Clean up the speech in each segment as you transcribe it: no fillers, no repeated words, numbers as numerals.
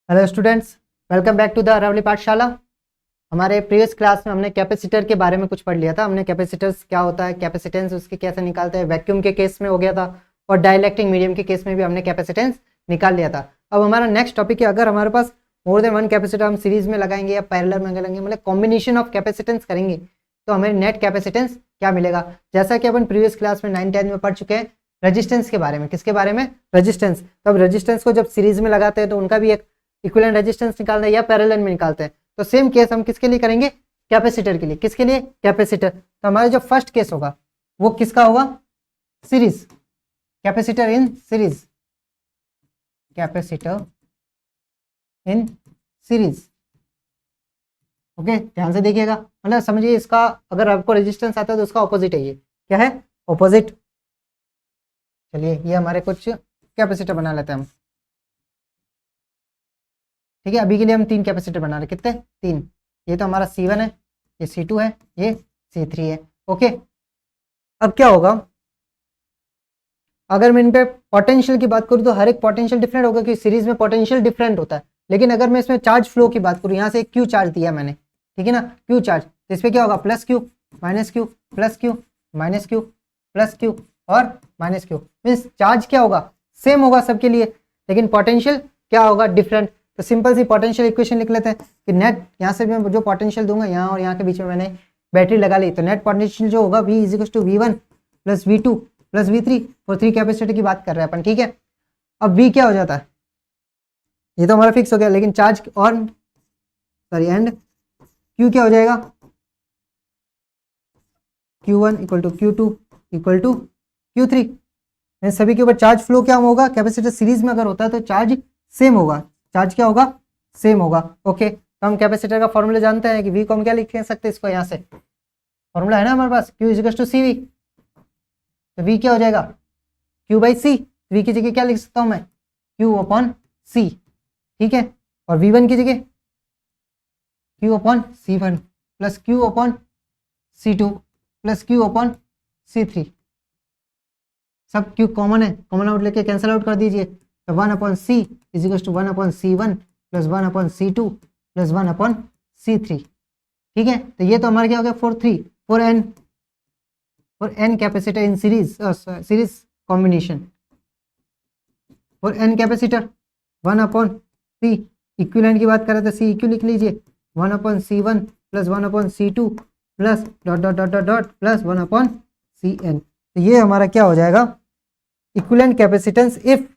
Hello students, welcome back to the Aravali Pathshala. हमारे previous class में हमने कैपेसिटर के बारे में कुछ पढ़ लिया था। हमने कैपेसिटर्स क्या होता है, कैपेसिटेंस उसके कैसे निकालते हैं, वैक्यूम के केस में हो गया था और डाइलेक्ट्रिक मीडियम के केस में भी हमने कैपेसिटेंस निकाल लिया था। अब हमारा नेक्स्ट टॉपिक है, अगर हमारे पास मोर देन वन कैपेसिटर हम सीरीज में लगाएंगे या पैरेलल में लगाएंगे, मतलब कॉम्बिनेशन ऑफ कैपेसिटेंस करेंगे तो हमें नेट कैपेसिटेंस क्या मिलेगा। जैसा कि अपन प्रीवियस क्लास में 9-10 में पढ़ चुके हैं रेजिस्टेंस के बारे में। किसके बारे में? रेजिस्टेंस। तो अब रेजिस्टेंस को जब सीरीज में लगाते हैं तो उनका भी एक इक्विवेलेंट रेजिस्टेंस निकालना है या पैरेलल में निकालते हैं। तो सेम केस हम किसके लिए करेंगे? कैपेसिटर के लिए। किसके लिए? कैपेसिटर। तो हमारा जो फर्स्ट केस होगा वो किसका होगा? Series, capacitor in series, capacitor in series. Okay, ध्यान से देखिएगा, मतलब समझिए इसका अगर आपको रेजिस्टेंस आता है तो उसका ऑपोजिट है। ये क्या है? ऑपोजिट। चलिए ये हमारे कुछ कैपेसिटर बना लेते हैं हम। ठीक है, अभी के लिए हम 3 कैपेसिटर बना रहे। कितने? 3। ये तो हमारा C1 है, ये C2 है, ये C3 है। ओके, अब क्या होगा अगर मैं इन पे पोटेंशियल की बात करूँ तो हर एक पोटेंशियल डिफरेंट होगा क्योंकि सीरीज में पोटेंशियल डिफरेंट होता है। लेकिन अगर मैं इसमें चार्ज फ्लो की बात करूँ, यहाँ से एक क्यू चार्ज दिया मैंने, ठीक है ना, क्यू चार्ज, तो इस पर क्या होगा? Plus Q minus Q, plus Q minus Q, plus Q और माइनस क्यू। मीन्स चार्ज क्या होगा? सेम होगा सबके लिए, लेकिन पोटेंशियल क्या होगा? डिफरेंट। तो सिंपल सी पोटेंशियल इक्वेशन लिख लेते हैं कि नेट, यहाँ से मैं जो पोटेंशियल दूंगा यहाँ और यहाँ के बीच में मैंने बैटरी लगा ली, तो नेट पोटेंशियल जो होगा V = V1 + V2 + V3 और 3 कैपेसिटर की बात कर रहे हैं अपन। ठीक है, अब V क्या हो जाता है? ये तो हमारा फिक्स हो गया, लेकिन चार्ज और एंड Q क्या हो जाएगा? Q1 = Q2 = Q3। सभी के ऊपर चार्ज फ्लो क्या होगा? कैपेसिटर सीरीज में अगर होता है तो चार्ज सेम होगा। चार्ज क्या होगा? सेम होगा। ओके, तो हम कैपेसिटर का फॉर्मूला जानते हैं कि V को हम क्या लिख सकते हैं? इसको यहाँ से फॉर्मूला है ना हमारे पास, Q = CV। तो V क्या हो जाएगा? Q/C। V की जगह क्या लिख सकता हूँ मैं? Q/C। ठीक है, और V1 की जगह Q/C1 + Q/C2 + Q/C3। सब Q कॉमन है, कॉमन आउट लेके कैंसिल आउट कर दीजिए। तो 1/C = 1/C1 + 1/C2 + 1/C3। ठीक है, तो ये तो हमारा क्या हो गया? 4 n capacitor in series combination. For n capacitor 1/C equivalent की बात करें तो C इक्वल लिख लीजिए 1/C1 + 1/C2 plus dot dot dot dot dot plus 1/Cn। तो ये हमारा क्या हो जाएगा? Equivalent capacitance if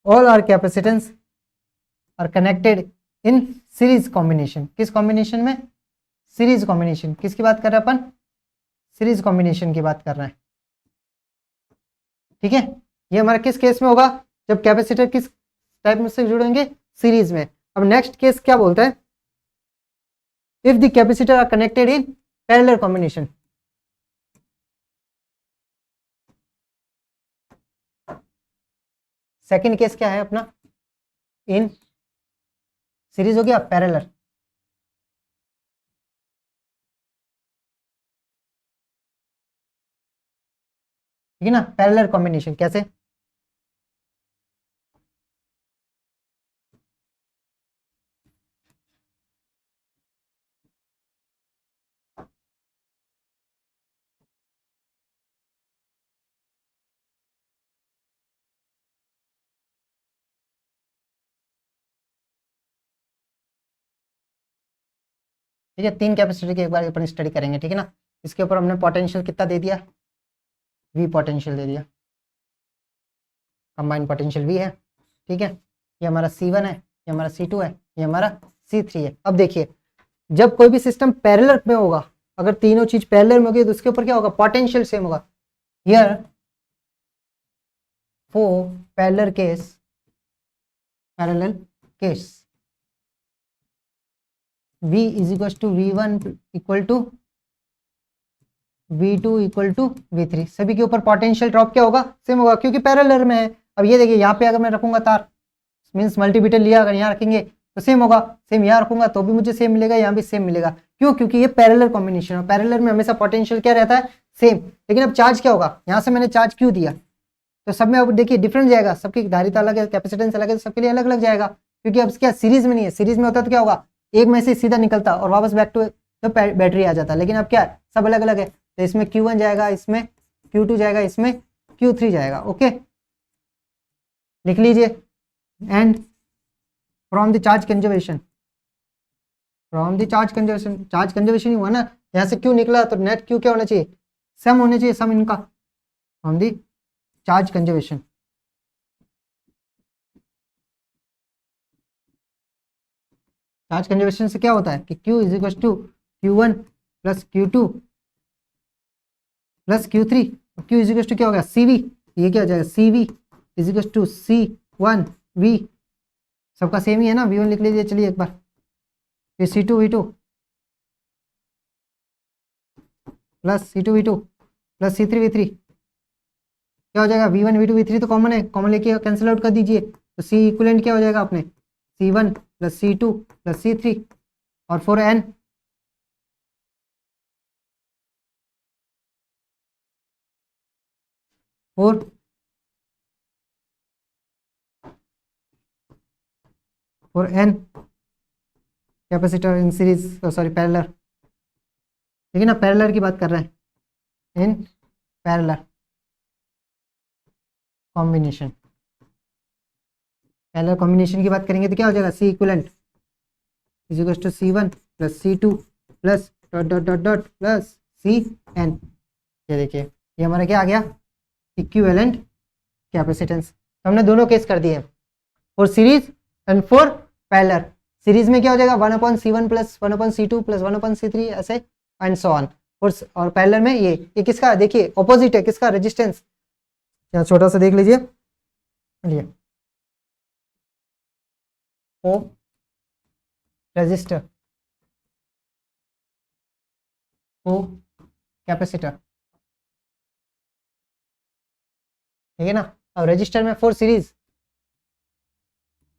all our capacitance are connected in series combination। किस कॉम्बिनेशन में? Series combination. किसकी बात कर रहे हैं अपन? सीरीज कॉम्बिनेशन की बात कर रहे हैं। ठीक है, ये हमारा किस केस में होगा? जब कैपेसिटर किस टाइप में से जुड़ेंगे? सीरीज में। अब नेक्स्ट केस क्या बोलता है? If the capacitor are connected in parallel combination. Second case क्या है अपना? इन सीरीज हो गया, पैरेलल। ठीक है ना, पैरेलल कॉम्बिनेशन कैसे? ठीक है, 3 कैपेसिटर की एक बार अपन स्टडी करेंगे। ठीक है ना, इसके ऊपर हमने पोटेंशियल कितना दे दिया? V पोटेंशियल दे दिया, कंबाइंड पोटेंशियल V है। ठीक है, ये हमारा C1 है, ये हमारा C2 है, ये हमारा C3 है। अब देखिए, जब कोई भी सिस्टम पैरेलल में होगा, अगर तीनों चीज पैरेलल में होगी तो उसके ऊपर क्या होगा? पोटेंशियल सेम होगा। Here for parallel case V = V1 = V2 = V3। सभी के ऊपर पोटेंशियल ड्रॉप क्या होगा? सेम होगा क्योंकि पैरेलल में है। अब ये देखिए, यहाँ पे अगर मैं रखूंगा तार, मीन्स मल्टीमीटर लिया, अगर यहाँ रखेंगे तो सेम होगा, सेम यहाँ रखूंगा तो भी मुझे सेम मिलेगा, यहाँ भी सेम मिलेगा। क्यों? क्योंकि ये पैरेलल कॉम्बिनेशन है। पैरेलल में हमेशा पोटेंशियल क्या रहता है? सेम। लेकिन अब चार्ज क्या होगा? यहाँ से मैंने चार्ज क्यों दिया? तो सब में अब देखिए डिफरेंट जाएगा, सबकी धारिता अलग है, कैपेसिटेंस अलग है, तो सबके लिए अलग अलग जाएगा, क्योंकि अब क्या सीरीज में नहीं है। सीरीज में होता तो क्या होगा, एक में से सीधा निकलता और वापस बैक टू तो बैटरी आ जाता, लेकिन अब क्या है, सब अलग अलग है। तो इसमें Q1 जाएगा, इसमें Q2 जाएगा, इसमें Q3 जाएगा। ओके, लिख लीजिए। And from the charge conservation, from the charge conservation, charge conservation ही हुआ ना, यहाँ से Q निकला तो नेट Q क्या होना चाहिए, सम होना चाहिए, सम इनका, from the charge conservation. Charge conservation से क्या होता है कि Q is equal to Q1 plus Q2 plus Q3, Q is equal to क्या होगा CV, ये क्या हो जाएगा CV is equal to C1V, सबका सेम ही है ना, V1 लिख लीजिए, चलिए एक बार, फिर C2V2 plus C2V2 plus C3V3, क्या हो जाएगा V1 V2 V3 तो कॉमन है, कॉमन लेके कैंसिल आउट कर दीजिए, तो C इक्विवेलेंट क्या हो जाएगा अपने C1 plus C2 plus C3 और 4n, four N capacitor in series, sorry parallel, लेकिन अब पैरेलल की बात कर रहे हैं, in parallel combination, parallel combination की बात करेंगे तो क्या हो जाएगा C equivalent is equal to C1 plus C2 plus dot dot dot dot plus Cn। ये देखिए ये हमारा क्या आ गया, इक्विवेलेंट कैपेसिटेंस। तो हमने दोनों केस कर दिए, for series and for parallel. Series में क्या हो जाएगा 1/C1 plus 1/C2 plus 1/C3 ऐसे एंड सो ऑन, और पैरेलल में ये किसका देखिए ऑपोजिट है, किसका, रेजिस्टेंस। यहाँ छोटा सा देख लीजिए, ओ रेजिस्टर ओ कैपेसिटर, ठीक है ना। अब रजिस्टर में फॉर सीरीज,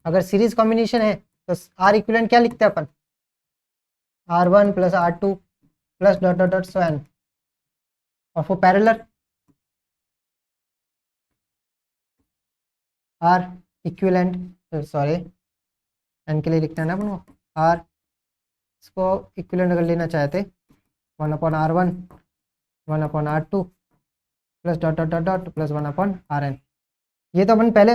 अगर सीरीज कॉम्बिनेशन है तो आर इक्विवेलेंट क्या लिखते हैं अपन, R1 plus R2 plus dot dot dot so n, और for parallel R equivalent, sorry n के लिए लिखना है ना अपन को, आर इसको इक्विवेलेंट अगर लेना चाहते 1/R1 1/R2 plus dot dot dot dot plus 1/Rn। ये तो अपन पहले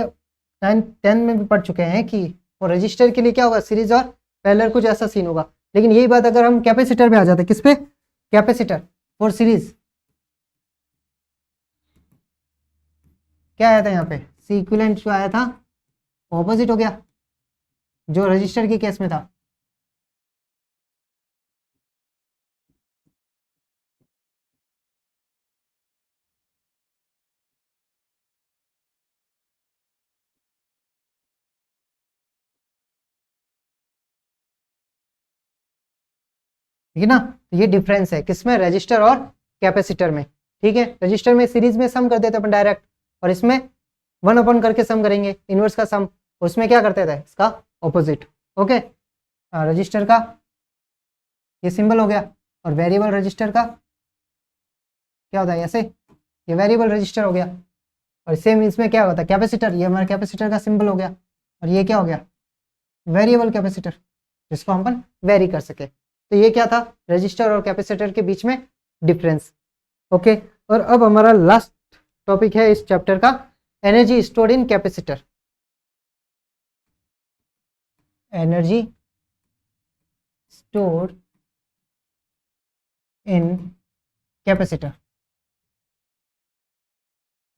9-10 में भी पढ़ चुके हैं कि वो रजिस्टर के लिए क्या होगा, सीरीज और पैरेलल कुछ ऐसा सीन होगा। लेकिन यही बात अगर हम कैपेसिटर पे आ जाते, किस पे, कैपेसिटर फॉर सीरीज, क्या आया था यहाँ पे, C इक्विवेलेंट जो आया था ऑपोजिट हो गया जो रजिस्टर के केस में था। ठीक है ना, तो ये डिफरेंस है किसमें, रजिस्टर और कैपेसिटर में। ठीक है, रजिस्टर में सीरीज में सम कर देते अपन डायरेक्ट, और इसमें 1 करके सम करेंगे, इनवर्स का सम, उसमें क्या करते थे, इसका ऑपोजिट। ओके, रजिस्टर का ये सिंबल हो गया, और वेरिएबल रजिस्टर का क्या होता है ऐसे, ये वेरिएबल रजिस्टर हो गया, और सेम इसमें क्या होता है कैपेसिटर, ये हमारा कैपेसिटर का सिंबल हो गया, और ये क्या हो गया वेरिएबल कैपेसिटर, जिसको हम अपन वेरी कर सके। तो ये क्या था, रजिस्टर और कैपेसिटर के बीच में डिफरेंस। ओके, और अब हमारा लास्ट टॉपिक है इस चैप्टर का, energy stored in capacitor. Energy stored in capacitor.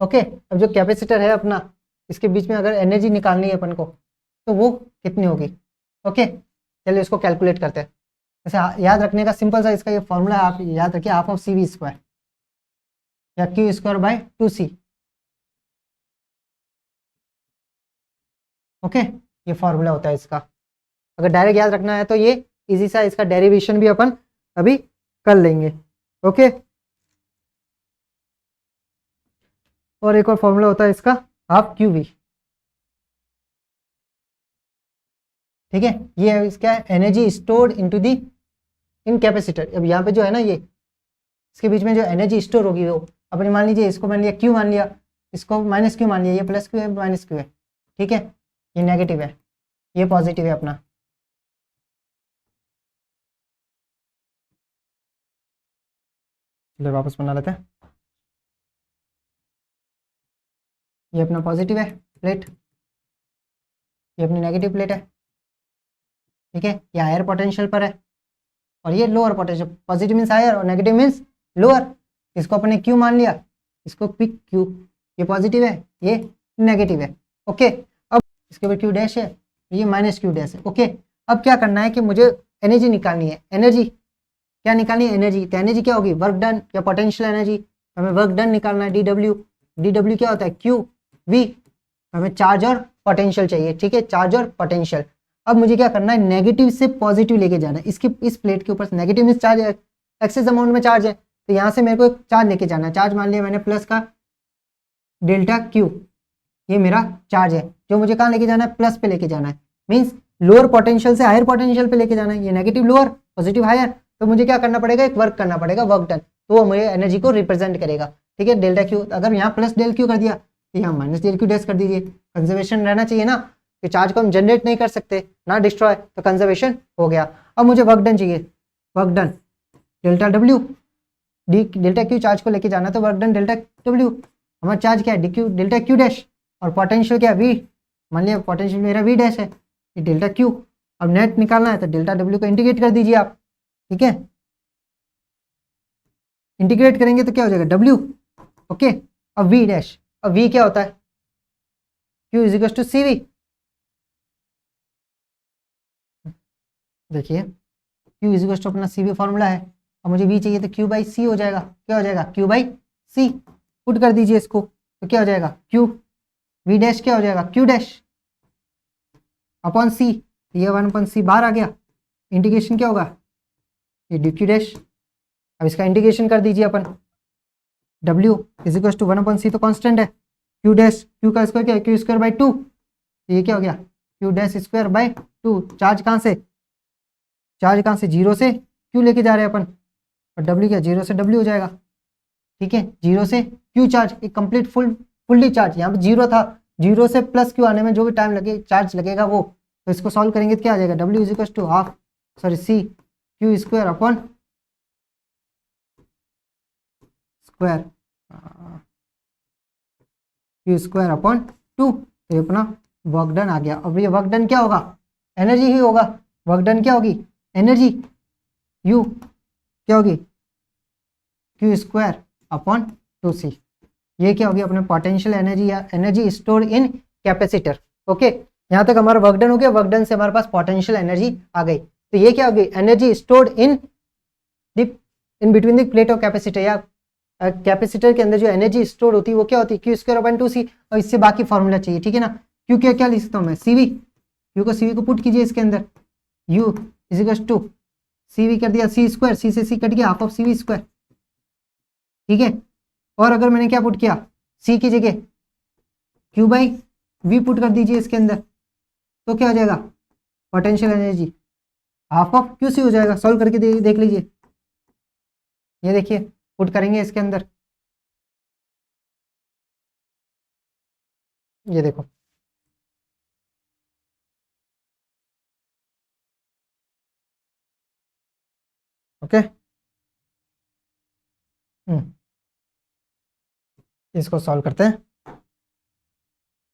Okay, अब जो कैपेसिटर है अपना, इसके बीच में अगर एनर्जी निकालनी है अपन को तो वो कितनी होगी। ओके, चलिए इसको कैलकुलेट करते हैं। जैसे याद रखने का सिंपल सा इसका ये फॉर्मूला है, आप याद रखिए, हाफ ऑफ CV स्क्वायर या Q square by 2C। Okay, ये फॉर्मूला होता है इसका। अगर डायरेक्ट याद रखना है तो ये इजी सा, इसका डेरिवेशन भी अपन अभी कर लेंगे। ओके, और एक और फॉर्मूला होता है इसका, हाफ QV। ठीक है, ये है इसका energy stored into the in capacitor. अब यहाँ पे जो है ना, ये इसके बीच में जो एनर्जी स्टोर होगी वो अपने मान लीजिए, इसको मान लिया Q मान लिया, इसको माइनस क्यू मान लिया, ये प्लस क्यू है माइनस क्यू है, ठीक है, ये नेगेटिव है, ये पॉजिटिव है अपना। चलो वापस बना लेते हैं। ये अपना पॉजिटिव है प्लेट, ये अपनी नेगेटिव प्लेट है, ठीक है, ये हायर पोटेंशियल पर है और ये lower potential, positive means higher और नेगेटिव मीन्स लोअर। इसको अपने क्यू मान लिया, इसको पिक क्यू, ये पॉजिटिव है ये नेगेटिव है, ओके। अब इसके ऊपर क्यू डैश है, ये माइनस क्यू डैश है, ओके। अब क्या करना है कि मुझे एनर्जी निकालनी है, एनर्जी क्या निकालनी है, एनर्जी। तो एनर्जी क्या होगी, वर्क डन या पोटेंशियल एनर्जी। हमें वर्क डन निकालना है, डी डब्ल्यू, डी डब्ल्यू क्या होता है, क्यू वी। हमें चार्ज और पोटेंशियल चाहिए, ठीक है, चार्ज और पोटेंशियल। अब मुझे क्या करना है, नेगेटिव से पॉजिटिव लेके जाना है, इसकी इस प्लेट के ऊपर नेगेटिव में चार्ज है, एक्सेस अमाउंट में चार्ज है, तो यहाँ से मेरे को एक चार्ज लेके जाना है। चार्ज मान लिया मैंने प्लस का डेल्टा क्यू, ये मेरा चार्ज है जो मुझे कहाँ लेके जाना है, प्लस पे लेके जाना है, मीन्स लोअर पोटेंशियल से हायर पोटेंशियल पे लेके जाना है। ये नेगेटिव लोअर पॉजिटिव हायर, तो मुझे क्या करना पड़ेगा, एक वर्क करना पड़ेगा, वर्क डन, तो वो मुझे एनर्जी को रिप्रेजेंट करेगा, ठीक है। डेल्टा क्यू, अगर यहाँ प्लस डेल क्यू कर दिया तो यहाँ माइनस डेल क्यू डैश कर दीजिए, कंजर्वेशन रहना चाहिए ना, कि चार्ज को हम जनरेट नहीं कर सकते ना डिस्ट्रॉय, तो कंजर्वेशन हो गया। अब मुझे वर्क डन चाहिए, work done delta W, D delta Q charge को लेके जाना, तो वर्क डन डेल्टा डब्ल्यू, हमारा चार्ज क्या है, D Q delta Q dash, और पोटेंशियल क्या है, वी, मान लिया पोटेंशियल मेरा वी डैश है, ये डेल्टा क्यू। अब नेट निकालना है तो डेल्टा डब्ल्यू को इंटीग्रेट कर दीजिए आप, ठीक है, इंटीग्रेट करेंगे तो क्या हो जाएगा, डब्ल्यू, ओके। अब वी डैश, अब वी क्या होता है, Q is equal to C V. देखिए क्यू इज इक्वल टू अपना सी वी फॉर्मूला है, अब मुझे वी चाहिए तो क्यू बाई सी हो जाएगा, क्या हो जाएगा, क्यू बाई सी, पुट कर दीजिए इसको, तो क्या हो जाएगा, क्यू वी डैश क्या हो जाएगा, क्यू डैश अपॉन सी, ये 1/c बाहर आ गया, इंटीग्रेशन क्या होगा, ये डी क्यू डैश। अब इसका इंटीग्रेशन कर दीजिए अपन, W is equal to 1/c तो कांस्टेंट है, क्यू डैश, क्यू का स्क्वायर क्या है, क्यू स्क्वायर बाई 2, ये क्या हो गया, Q dash square by 2। Charge कहाँ से, चार्ज कहाँ से, जीरो से क्यू लेके जा रहे हैं अपन, और W क्या, जीरो से W हो जाएगा, ठीक है, जीरो से क्यू चार्ज, एक कंप्लीट फुल्ली चार्ज, यहाँ पे जीरो था, जीरो से प्लस क्यू आने में जो भी टाइम लगे चार्ज लगेगा वो, तो इसको सॉल्व करेंगे तो क्या आ जाएगा, W is equal to half sorry C Q square upon square, Q square upon 2, तो ये अपना वर्क डन आ गया। अब ये वर्क डन क्या होगा, एनर्जी ही होगा, वर्क डन क्या होगी, एनर्जी, यू क्या होगी, क्यू स्क्वायर अपॉन 2c, ये क्या होगी अपने पोटेंशियल एनर्जी या energy store in capacitor, okay. यहाँ तक हमारा वर्क डन हो गया, वर्क डन से हमारे पास पोटेंशियल एनर्जी आ गई, तो ये क्या होगी, energy stored in between the plate of capacitor, या कैपेसिटर के अंदर जो एनर्जी स्टोर होती है वो क्या होती है, क्यू स्क्वायर अपॉन 2c, और इससे बाकी फॉर्मूला चाहिए, ठीक है ना। क्यू क्या क्या लिख सकता हूँ मैं, सीवी, क्यू को सीवी को पुट कीजिए इसके अंदर, U is equal to CV कर दिया, सी स्क्वायर, सी से सी कट गया, हाफ ऑफ सीवी स्क्वायर, ठीक है। और अगर मैंने क्या पुट किया, सी की जगह क्यू बाई वी पुट कर दीजिए इसके अंदर, तो क्या हो जाएगा, potential energy half of Q C हो जाएगा। सॉल्व करके देख लीजिए, ये देखिए पुट करेंगे इसके अंदर, ये देखो, ओके। इसको सॉल्व करते हैं,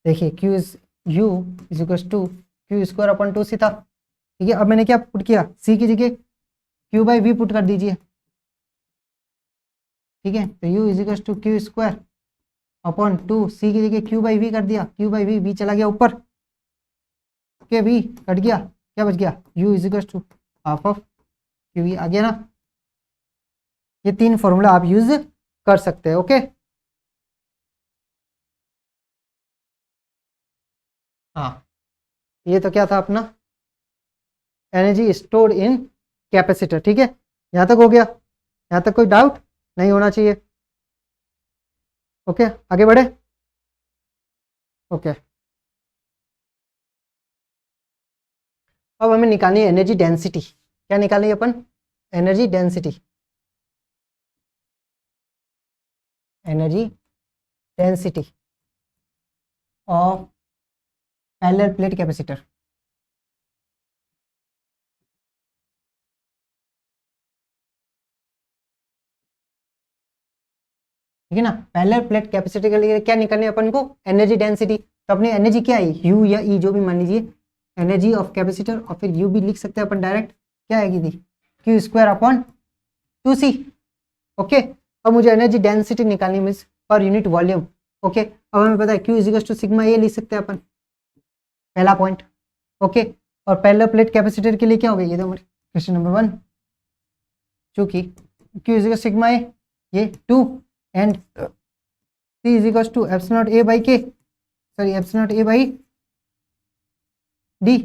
देखिए Q is U is equal to Q square upon 2c था, ठीक है। अब मैंने क्या पुट किया, सी की जगह क्यू बाई वी पुट कर दीजिए, ठीक है, तो U is equal to Q square upon 2, C की जगह क्यू बाई वी कर दिया, क्यू बाई वी चला गया ऊपर, ओके, वी कट गया, क्या बच गया, U is equal to half of Q V आ गया ना। ये तीन फॉर्मूला आप यूज कर सकते हैं, ओके। हाँ, ये तो क्या था अपना एनर्जी स्टोर्ड इन कैपेसिटर, ठीक है, यहाँ तक हो गया, यहाँ तक कोई डाउट नहीं होना चाहिए, ओके। आगे बढ़े, ओके। अब हमें निकालनी है एनर्जी डेंसिटी, क्या निकालनी है अपन, energy density, energy density, of parallel plate capacitor. ठीक है ना, पैरेलल प्लेट कैपेसिटर के लिए क्या निकालनी है अपन को, एनर्जी डेंसिटी। तो अपनी एनर्जी क्या है, यू या ई जो भी मान लीजिए, एनर्जी ऑफ कैपेसिटर, और फिर यू भी लिख सकते हैं अपन डायरेक्ट, क्या आएगी थी, Q square upon 2c। Okay, अब मुझे एनर्जी डेंसिटी निकालनी मीन्स पर यूनिट वॉल्यूम। ओके, अब हमें पता है Q is equal to sigma A लिख सकते हैं अपन, पहला पॉइंट। ओके, और पैरेलल प्लेट कैपेसिटर के लिए क्या हो गया, ये तो हमारे क्वेश्चन नंबर 1, चूंकि Q is equal sigma A ये 2 and C is equal to epsilon naught A by K, sorry epsilon naught A by D.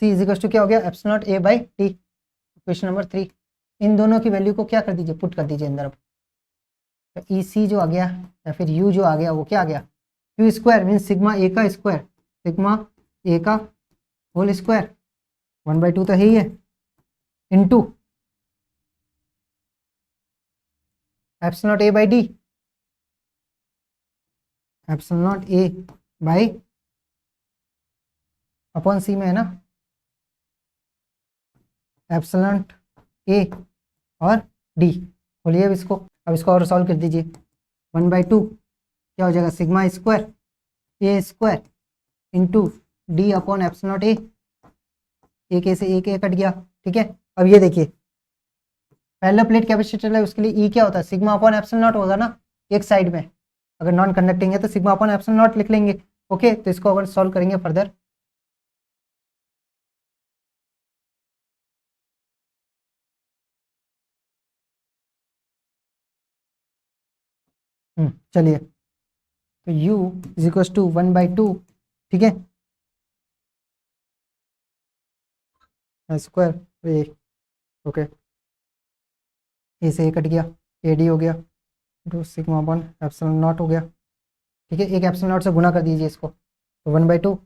C is equal to क्या हो गया, epsilon naught A by D. Question number 3, इन दोनों की value को क्या कर दीजिए, पुट कर दीजिए अंदर। तो ई सी जो आ गया या फिर यू जो आ गया वो क्या आ गया, क्यू स्क्वायर मीन सिग्मा ए का स्क्वायर, सिग्मा ए का होल स्क्वायर 1/2 तो है ही है, into epsilon naught A by D, epsilon naught A by upon C में है ना, एप्सिलॉन ए और डी। बोलिए अब इसको और सॉल्व कर दीजिए, 1/2 क्या हो जाएगा, सिग्मा स्क्वायर ए square into D upon epsilon naught ए, एक ए से एक ए कट गया। ठीक है, अब ये देखिए पैरेलल प्लेट कैपेसिटर है, उसके लिए ई क्या होता है, सिग्मा अपॉन एप्सिलॉन नॉट होगा ना एक साइड में, अगर नॉन कंडक्टिंग है तो सिग्मा अपॉन एप्सिलॉन नॉट लिख लेंगे। ओके, तो इसको अपन सॉल्व करेंगे फर्दर। चलिए, तो u इज इक्वल टू 1/2, ठीक है, स्क्वायर ए, ओके, ए से ए कट गया, ए डी हो गया, two sigma upon epsilon naught हो गया। ठीक है, एक एप्सिलॉन नॉट से गुना कर दीजिए इसको, तो 1/2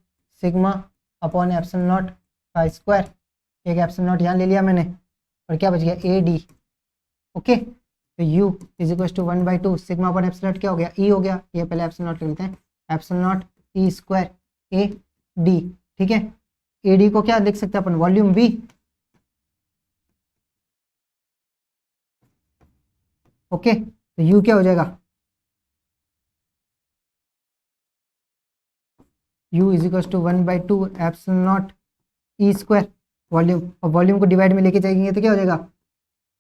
सिग्मा अपॉन एप्सिलॉन नॉट का स्क्वायर, एक एप्सिलॉन नॉट यहाँ ले लिया मैंने, और क्या बच गया, ए डी। ओके, तो u is equal to 1/2 sigma upon epsilon naught क्या हो गया, ई हो गया, ये पहले एप्सिलॉन नॉट लिखते हैं, epsilon naught E square A D. ठीक है, ए डी को क्या लिख सकते हैं अपन, वॉल्यूम v। ओके, तो u क्या हो जाएगा, u is equal to 1/2 epsilon naught E square volume, और वॉल्यूम को डिवाइड में लेके जाएंगे तो क्या हो जाएगा,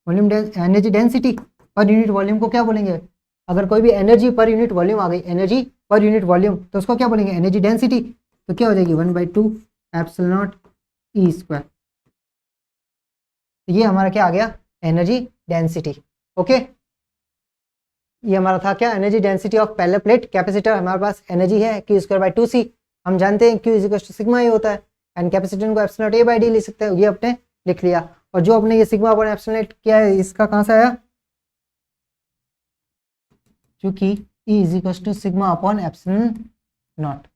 volume energy density per unit volume को क्या बोलेंगे, अगर कोई भी एनर्जी पर यूनिट वॉल्यूम आ गई, एनर्जी पर यूनिट वॉल्यूम, तो उसको क्या बोलेंगे, एनर्जी डेंसिटी। तो क्या हो जाएगी 1/2 एप्सिलॉन नॉट ई स्क्वायर, ये हमारा क्या आ गया, एनर्जी डेंसिटी। ओके, ये हमारा था क्या, energy density of parallel plate capacitor. हमारे पास एनर्जी है क्यू स्क्वायर बाई 2c, हम जानते हैं Q is equal to sigma A होता है, एंड कैपेसिटर को epsilon naught A by D लिख सकते हैं, ये अपने लिख लिया। और जो अपने ये सिग्मा अपॉन एप्सिलॉन नॉट किया है, इसका कहाँ से आया, क्योंकि E is equal to sigma upon epsilon naught.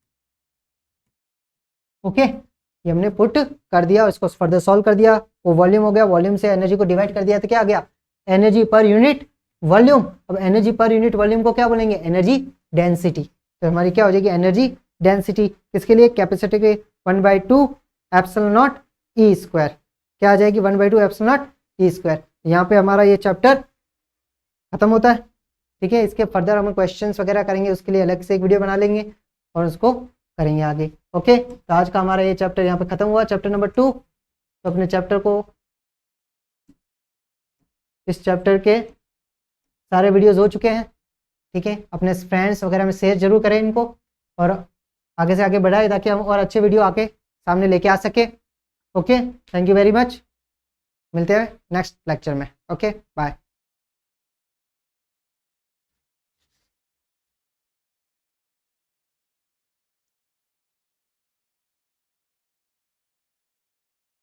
Okay, ये हमने पुट कर दिया, इसको फर्दर सॉल्व कर दिया, वो वॉल्यूम हो गया, वॉल्यूम से एनर्जी को डिवाइड कर दिया तो क्या आ गया, एनर्जी पर यूनिट वॉल्यूम। अब एनर्जी पर यूनिट वॉल्यूम को क्या बोलेंगे, एनर्जी डेंसिटी। तो हमारी क्या हो जाएगी, एनर्जी डेंसिटी किसके लिए, कैपेसिटी के 1/2 एप्सिलॉन नॉट ई स्क्वायर, क्या आ जाएगी 1/2 एप्सिलॉन नॉट ई स्क्वायर। यहाँ पे हमारा ये चैप्टर खत्म होता है। ठीक है, इसके फर्दर हम क्वेश्चंस वगैरह करेंगे, उसके लिए अलग से एक वीडियो बना लेंगे और उसको करेंगे आगे। ओके, तो आज का हमारा ये चैप्टर यहाँ पे खत्म हुआ, चैप्टर नंबर 2। तो अपने चैप्टर को, इस चैप्टर के सारे वीडियोस हो चुके हैं। ठीक है, अपने फ्रेंड्स वगैरह में शेयर जरूर करें इनको, और आगे से आगे बढ़ाए ताकि हम और अच्छे वीडियो आके सामने लेके आ सके। Okay, thank you very much, मिलते हैं नेक्स्ट लेक्चर में। Okay, bye.